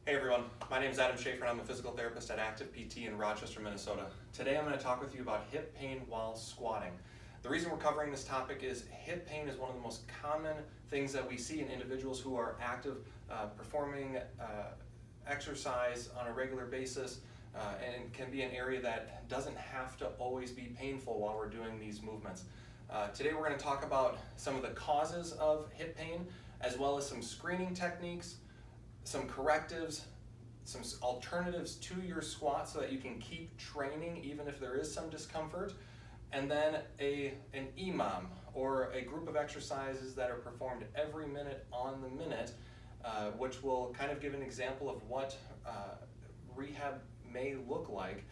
Hey everyone, my name is Adam Schaefer and I'm a physical therapist at Active PT in Rochester, Minnesota. Today I'm going to talk with you about hip pain while squatting. The reason we're covering this topic is hip pain is one of the most common things that we see in individuals who are active, performing exercise on a regular basis, and can be an area that doesn't have to always be painful while we're doing these movements. Today we're going to talk about some of the causes of hip pain, as well as some screening techniques, some correctives, some alternatives to your squat so that you can keep training even if there is some discomfort, and then an EMOM, or a group of exercises that are performed every minute on the minute, which will kind of give an example of what rehab may look like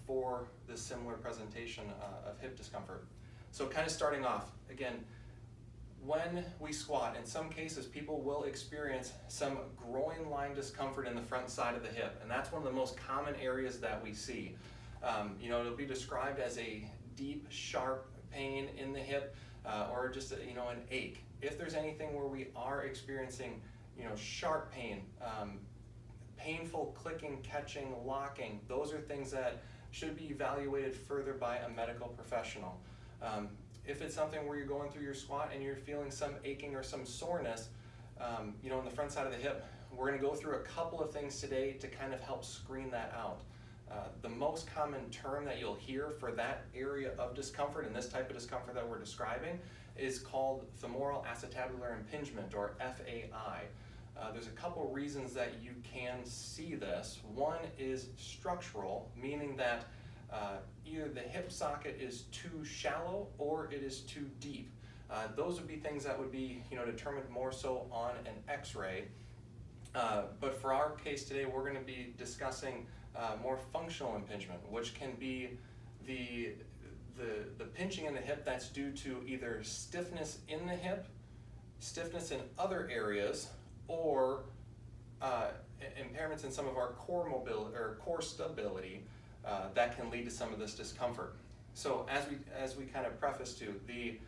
for this similar presentation of hip discomfort. So kind of starting off, again, when we squat, in some cases people will experience some groin line discomfort in the front side of the hip, and that's one of the most common areas that we see. It'll be described as a deep, sharp pain in the hip, or just an ache. If there's anything where we are experiencing sharp pain, painful clicking, catching, locking, those are things that should be evaluated further by a medical professional. If it's something where you're going through your squat and you're feeling some aching or some soreness, on the front side of the hip, we're going to go through a couple of things today to kind of help screen that out. The most common term that you'll hear for that area of discomfort and this type of discomfort that we're describing is called femoral acetabular impingement, or FAI. There's a couple reasons that you can see this. One is structural, meaning that either the hip socket is too shallow or it is too deep. Those would be things that would be determined more so on an x-ray. But for our case today, we're going to be discussing more functional impingement, which can be the pinching in the hip that's due to either stiffness in the hip, stiffness in other areas, or impairments in some of our core mobility or core stability that can lead to some of this discomfort. So as we kind of preface to, the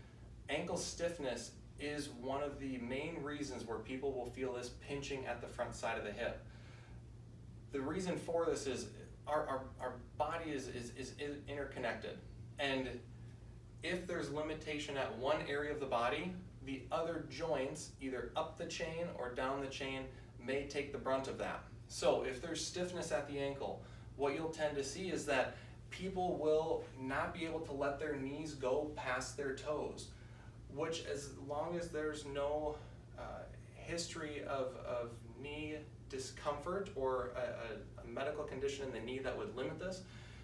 ankle stiffness is one of the main reasons where people will feel this pinching at the front side of the hip. The reason for this is our body is interconnected, and if there's limitation at one area of the body, the other joints, either up the chain or down the chain, may take the brunt of that. So if there's stiffness at the ankle, what you'll tend to see is that people will not be able to let their knees go past their toes, which, as long as there's no history of knee discomfort or a medical condition in the knee that would limit this,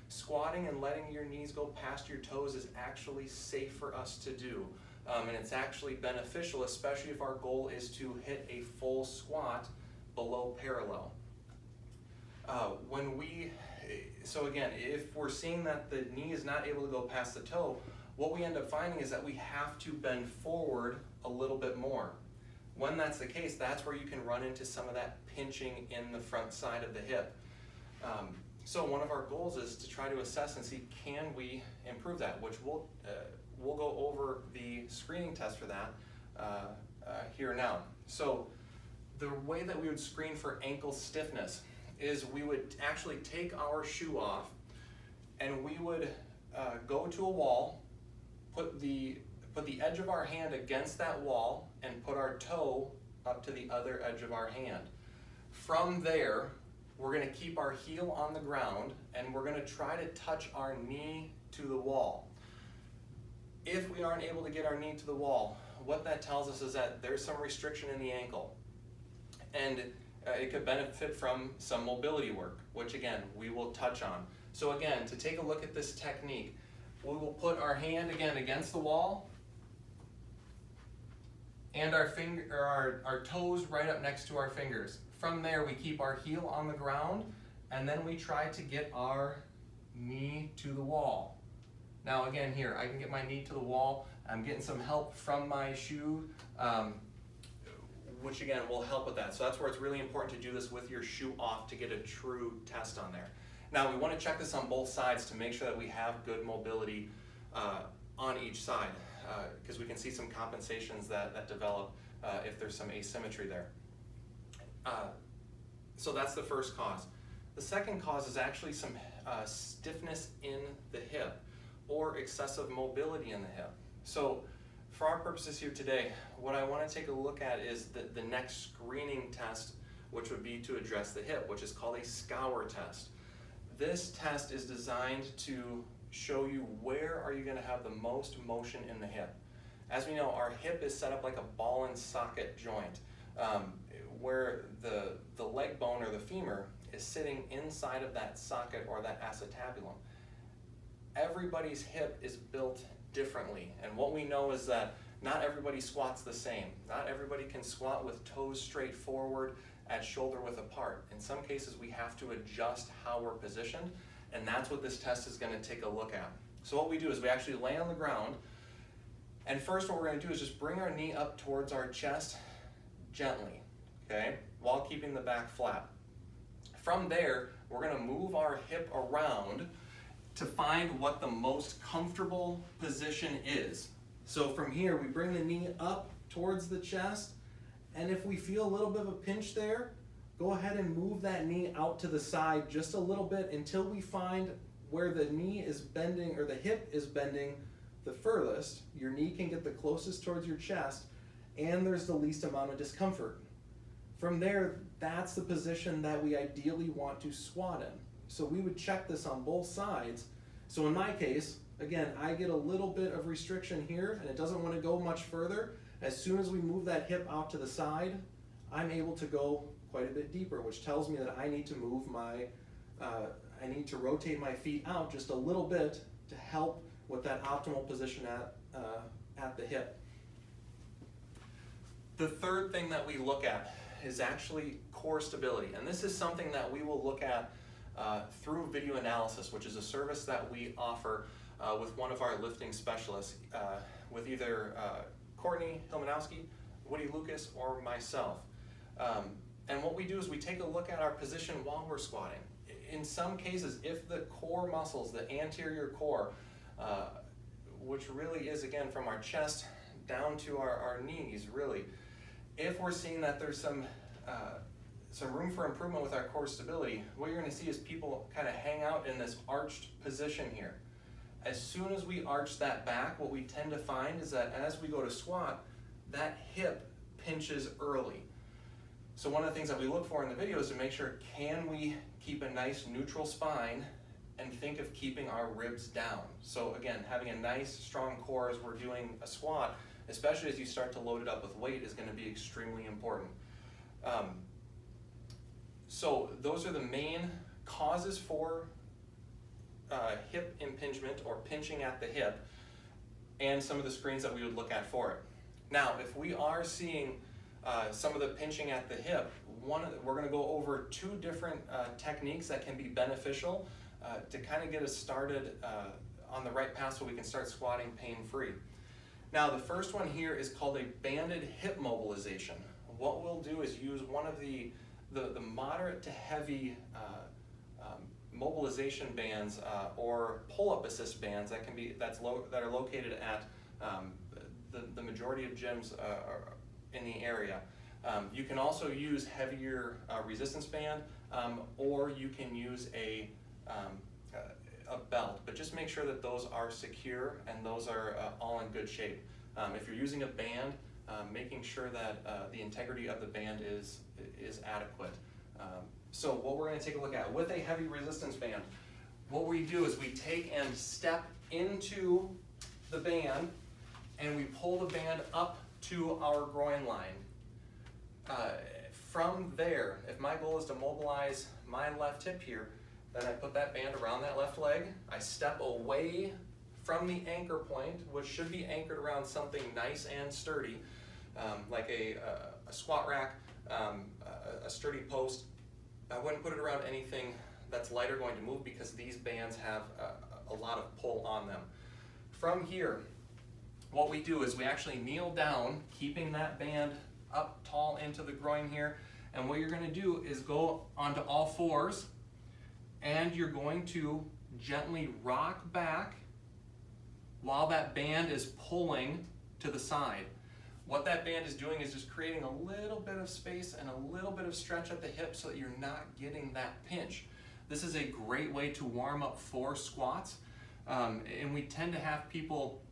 squatting and letting your knees go past your toes is actually safe for us to do. And it's actually beneficial, especially if our goal is to hit a full squat below parallel. So again, if we're seeing that the knee is not able to go past the toe, what we end up finding is that we have to bend forward a little bit more. When that's the case, that's where you can run into some of that pinching in the front side of the hip. So one of our goals is to try to assess and see, can we improve that, which we'll go over the screening test for that here now. So the way that we would screen for ankle stiffness is we would actually take our shoe off and we would go to a wall, put the edge of our hand against that wall and put our toe up to the other edge of our hand. From there, we're going to keep our heel on the ground and we're going to try to touch our knee to the wall. If we aren't able to get our knee to the wall, what that tells us is that there's some restriction in the ankle, and it could benefit from some mobility work, which again, we will touch on. So again, to take a look at this technique, we will put our hand again against the wall and our toes right up next to our fingers. From there, we keep our heel on the ground and then we try to get our knee to the wall. Now again, here, I can get my knee to the wall. I'm getting some help from my shoe, which again will help with that. So that's where it's really important to do this with your shoe off to get a true test on there. Now we want to check this on both sides to make sure that we have good mobility on each side, because we can see some compensations that develop if there's some asymmetry there. So that's the first cause. The second cause is actually some stiffness in the hip or excessive mobility in the hip. So for our purposes here today, what I want to take a look at is the next screening test, which would be to address the hip, which is called a scour test. This test is designed to show you where are you going to have the most motion in the hip. As we know, our hip is set up like a ball and socket joint, where the leg bone or the femur is sitting inside of that socket or that acetabulum. Everybody's hip is built differently, and what we know is that not everybody squats the same. Not everybody can squat with toes straight forward at shoulder width apart. In some cases we have to adjust how we're positioned, and that's what this test is going to take a look at. So what we do is we actually lay on the ground, and first what we're going to do is just bring our knee up towards our chest gently, okay, while keeping the back flat. From there, we're going to move our hip around to find what the most comfortable position is. So from here, we bring the knee up towards the chest, and if we feel a little bit of a pinch there, go ahead and move that knee out to the side just a little bit until we find where the knee is bending, or the hip is bending the furthest. Your knee can get the closest towards your chest, and there's the least amount of discomfort. From there, that's the position that we ideally want to squat in. So we would check this on both sides. So in my case, again, I get a little bit of restriction here, and it doesn't want to go much further. As soon as we move that hip out to the side, I'm able to go quite a bit deeper, which tells me that I need to move my, I need to rotate my feet out just a little bit to help with that optimal position at the hip. The third thing that we look at is actually core stability, and this is something that we will look at through video analysis, which is a service that we offer with one of our lifting specialists, with either Courtney Hilmanowski, Woody Lucas, or myself. And what we do is we take a look at our position while we're squatting. In some cases, if the core muscles, the anterior core, which really is, again, from our chest down to our knees, really, if we're seeing that there's some room for improvement with our core stability, what you're going to see is people kind of hang out in this arched position here. As soon as we arch that back, what we tend to find is that as we go to squat, that hip pinches early. So one of the things that we look for in the video is to make sure, can we keep a nice neutral spine and think of keeping our ribs down. So again, having a nice strong core as we're doing a squat, especially as you start to load it up with weight, is going to be extremely important. So those are the main causes for hip impingement or pinching at the hip, and some of the screens that we would look at for it. Now, if we are seeing some of the pinching at the hip, we're going to go over two different techniques that can be beneficial to kind of get us started on the right path so we can start squatting pain-free. Now, the first one here is called a banded hip mobilization. What we'll do is use one of the moderate to heavy mobilization bands or pull-up assist bands that are located at the majority of gyms in the area. You can also use heavier resistance band, or you can use a belt, but just make sure that those are secure and those are all in good shape. If you're using a band, making sure that the integrity of the band is adequate. So what we're going to take a look at with a heavy resistance band, what we do is we take and step into the band and we pull the band up to our groin line. From there, if my goal is to mobilize my left hip here, then I put that band around that left leg. I step away from the anchor point, which should be anchored around something nice and sturdy, like a squat rack, a sturdy post. I wouldn't put it around anything that's lighter going to move, because these bands have a lot of pull on them. From here, what we do is we actually kneel down, keeping that band up tall into the groin here, and what you're going to do is go onto all fours, and you're going to gently rock back while that band is pulling to the side. What that band is doing is just creating a little bit of space and a little bit of stretch at the hip so that you're not getting that pinch. This is a great way to warm up for squats, and we tend to have people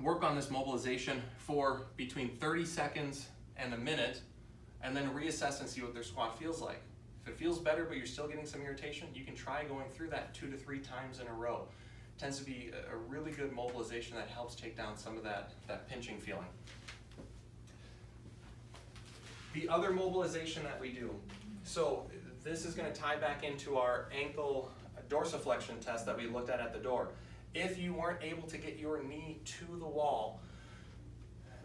work on this mobilization for between 30 seconds and a minute, and then reassess and see what their squat feels like. If it feels better but you're still getting some irritation, you can try going through that 2 to 3 times in a row. It tends to be a really good mobilization that helps take down some of that pinching feeling. The other mobilization that we do, so this is going to tie back into our ankle dorsiflexion test that we looked at the door. If you weren't able to get your knee to the wall,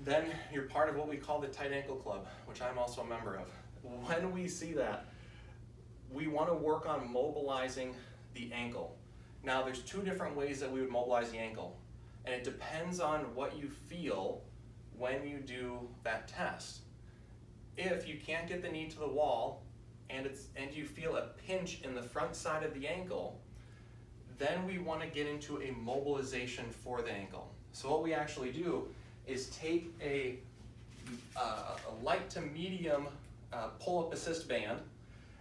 then you're part of what we call the tight ankle club, which I'm also a member of. When we see that, we want to work on mobilizing the ankle. Now there's 2 different ways that we would mobilize the ankle, and it depends on what you feel when you do that test. If you can't get the knee to the wall and you feel a pinch in the front side of the ankle, then we want to get into a mobilization for the ankle. So what we actually do is take a light to medium pull-up assist band,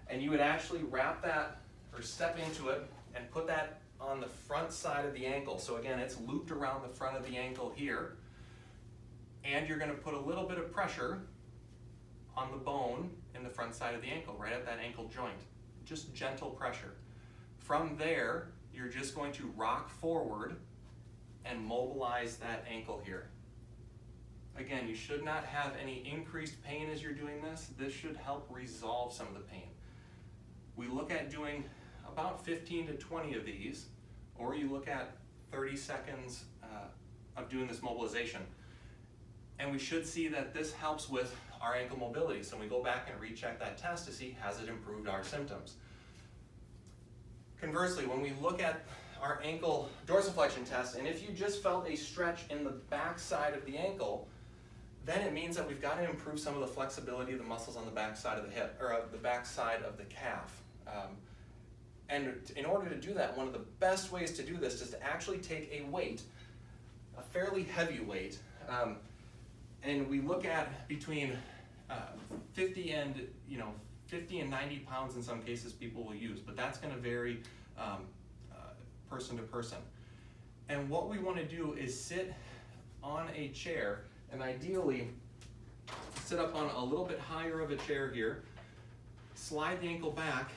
and you would actually wrap that or step into it and put that on the front side of the ankle. So again, it's looped around the front of the ankle here, and you're going to put a little bit of pressure on the bone in the front side of the ankle, right at that ankle joint. Just gentle pressure. From there, you're just going to rock forward and mobilize that ankle here. Again, you should not have any increased pain as you're doing this. This should help resolve some of the pain. We look at doing about 15 to 20 of these, or you look at 30 seconds of doing this mobilization. And we should see that this helps with our ankle mobility. So we go back and recheck that test to see, has it improved our symptoms? Conversely, when we look at our ankle dorsiflexion test, and if you just felt a stretch in the back side of the ankle, then it means that we've got to improve some of the flexibility of the muscles on the back side of the hip, or the back side of the calf. And in order to do that, one of the best ways to do this is to actually take a weight, a fairly heavy weight, and we look at between 50 and 90 pounds in some cases people will use, but that's going to vary person to person. And what we want to do is sit on a chair, and ideally sit up on a little bit higher of a chair here, slide the ankle back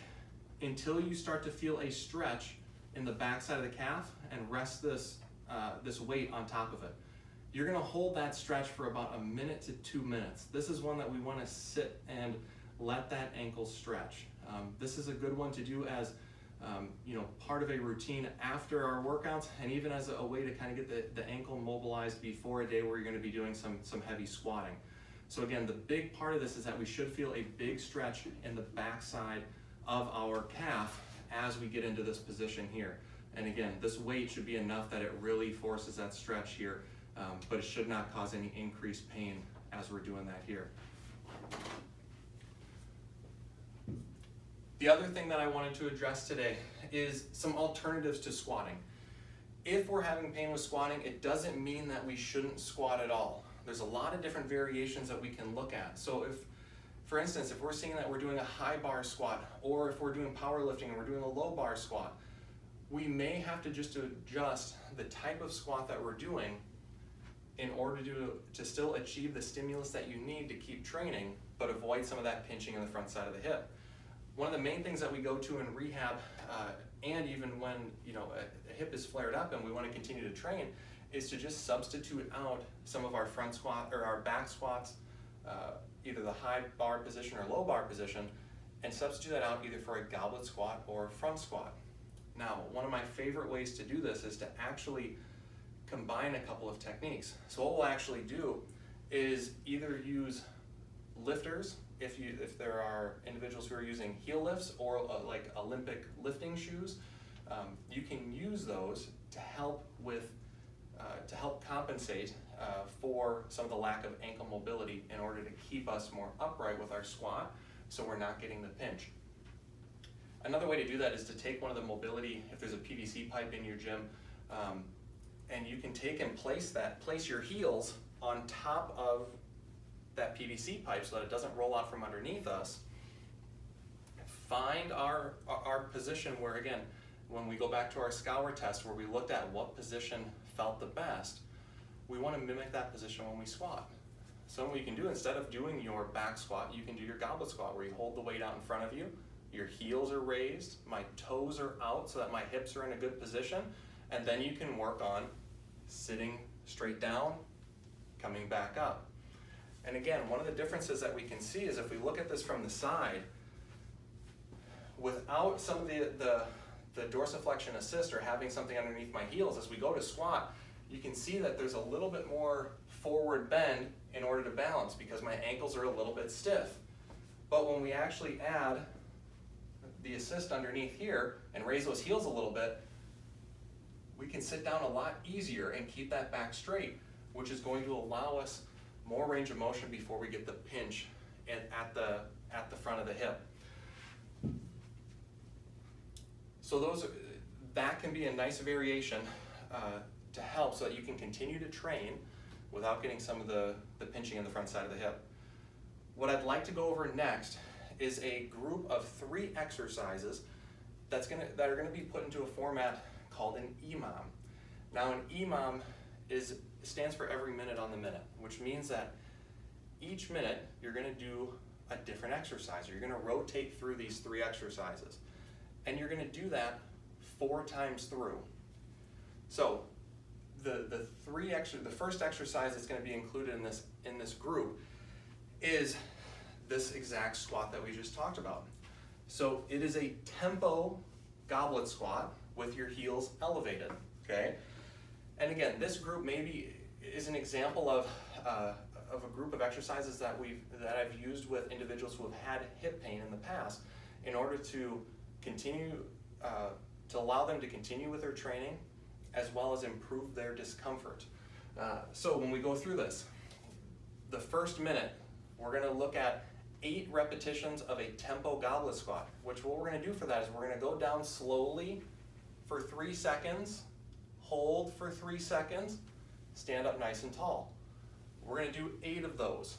until you start to feel a stretch in the back side of the calf, and rest this weight on top of it. You're going to hold that stretch for about 1 minute to 2 minutes. This is one that we want to sit and let that ankle stretch. This is a good one to do as part of a routine after our workouts, and even as a way to kind of get the ankle mobilized before a day where you're going to be doing some heavy squatting. So again, the big part of this is that we should feel a big stretch in the back side of our calf as we get into this position here. And again, this weight should be enough that it really forces that stretch here, but it should not cause any increased pain as we're doing that here. The other thing that I wanted to address today is some alternatives to squatting. If we're having pain with squatting, it doesn't mean that we shouldn't squat at all. There's a lot of different variations that we can look at. So if, for instance, if we're seeing that we're doing a high bar squat, or if we're doing powerlifting and we're doing a low bar squat, we may have to just adjust the type of squat that we're doing in order to still achieve the stimulus that you need to keep training, but avoid some of that pinching in the front side of the hip. One of the main things that we go to in rehab, and even when a hip is flared up and we want to continue to train, is to just substitute out some of our front squat or our back squats, either the high bar position or low bar position, and substitute that out either for a goblet squat or front squat. Now, one of my favorite ways to do this is to actually combine a couple of techniques. So what we'll actually do is either use lifters, if there are individuals who are using heel lifts or like Olympic lifting shoes, you can use those to help compensate for some of the lack of ankle mobility in order to keep us more upright with our squat, so we're not getting the pinch. Another way to do that is to take one of the mobility, if there's a PVC pipe in your gym, and you can take and place your heels on top of that PVC pipe so that it doesn't roll out from underneath us. Find our position where, again, when we go back to our scour test where we looked at what position felt the best, we want to mimic that position when we squat. So what you can do, instead of doing your back squat, you can do your goblet squat where you hold the weight out in front of you, your heels are raised, my toes are out so that my hips are in a good position, and then you can work on sitting straight down, coming back up. And again, one of the differences that we can see is if we look at this from the side, without some of the dorsiflexion assist or having something underneath my heels, as we go to squat, you can see that there's a little bit more forward bend in order to balance because my ankles are a little bit stiff. But when we actually add the assist underneath here and raise those heels a little bit, we can sit down a lot easier and keep that back straight, which is going to allow us more range of motion before we get the pinch at the front of the hip. So that can be a nice variation to help so that you can continue to train without getting some of the pinching in the front side of the hip. What I'd like to go over next is a group of 3 exercises that are going to be put into a format called an EMOM. Now an EMOM stands for every minute on the minute, which means that each minute you're going to do a different exercise, or you're going to rotate through these 3 exercises. And you're going to do that 4 times through. So the first exercise that's going to be included in this group is this exact squat that we just talked about. So it is a tempo goblet squat with your heels elevated, okay? And again, this group maybe is an example of a group of exercises that I've used with individuals who have had hip pain in the past in order to continue to allow them to continue with their training as well as improve their discomfort. So when we go through this, the first minute, we're going to look at 8 repetitions of a tempo goblet squat, which what we're going to do for that is we're going to go down slowly for 3 seconds, hold for 3 seconds, stand up nice and tall. We're going to do 8 of those.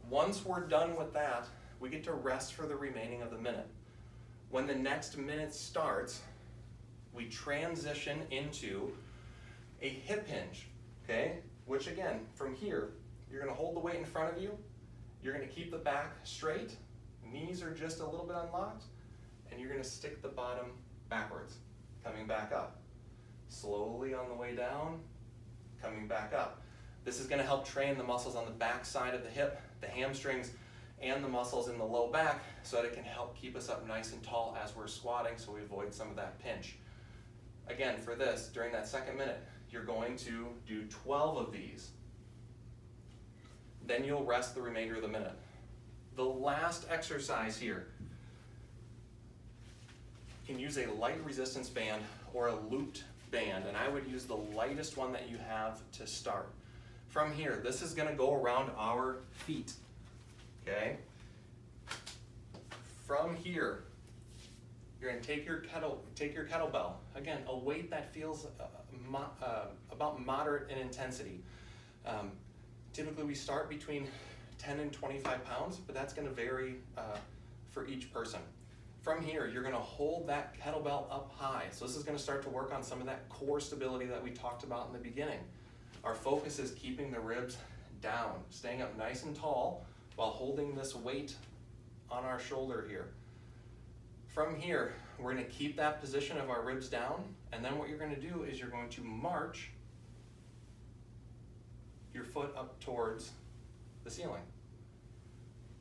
Once we're done with that, we get to rest for the remaining of the minute. When the next minute starts, we transition into a hip hinge, okay? Which again, from here, you're gonna hold the weight in front of you, you're gonna keep the back straight, knees are just a little bit unlocked, and you're gonna stick the bottom backwards, coming back up. Slowly on the way down, coming back up. This is gonna help train the muscles on the back side of the hip, the hamstrings, and the muscles in the low back so that it can help keep us up nice and tall as we're squatting so we avoid some of that pinch. Again, for this, during that second minute, you're going to do 12 of these. Then you'll rest the remainder of the minute. The last exercise here, you can use a light resistance band or a looped band, and I would use the lightest one that you have to start. From here, this is gonna go around our feet. Okay? From here, you're going to take your kettlebell. Again, a weight that feels about moderate in intensity. Typically we start between 10 and 25 pounds, but that's going to vary for each person. From here, you're going to hold that kettlebell up high. So this is going to start to work on some of that core stability that we talked about in the beginning. Our focus is keeping the ribs down, staying up nice and tall, while holding this weight on our shoulder here. From here, we're going to keep that position of our ribs down, and then what you're going to do is you're going to march your foot up towards the ceiling.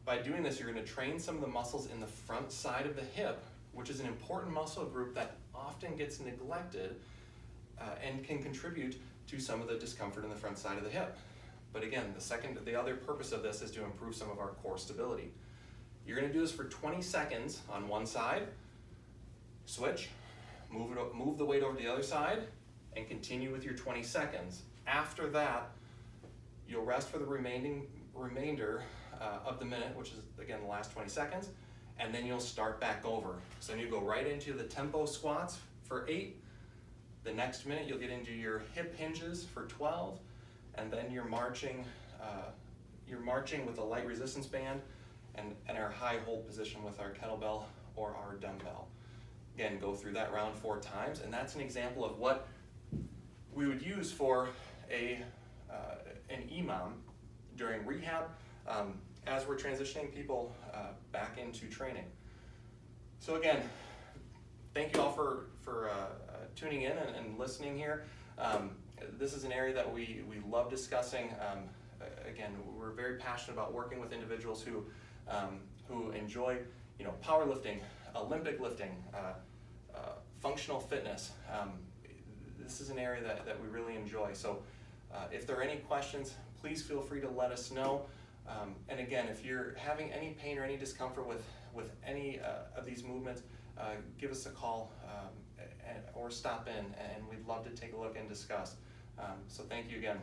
By doing this, you're going to train some of the muscles in the front side of the hip, which is an important muscle group that often gets neglected and can contribute to some of the discomfort in the front side of the hip. But again, the other purpose of this is to improve some of our core stability. You're going to do this for 20 seconds on one side, switch, move the weight over to the other side, and continue with your 20 seconds. After that, you'll rest for the remainder of the minute, which is again the last 20 seconds, and then you'll start back over. So then you go right into the tempo squats for 8. The next minute you'll get into your hip hinges for 12. And then you're marching you're marching with a light resistance band and our high hold position with our kettlebell or our dumbbell. Again, go through that round 4 times, and that's an example of what we would use for an EMOM during rehab as we're transitioning people back into training. So again, thank you all for tuning in and listening here. This is an area that we love discussing. Again, we're very passionate about working with individuals who enjoy, powerlifting, Olympic lifting, functional fitness. This is an area that we really enjoy. So if there are any questions, please feel free to let us know. And again, if you're having any pain or any discomfort with any of these movements, give us a call or stop in, and we'd love to take a look and discuss. So thank you again.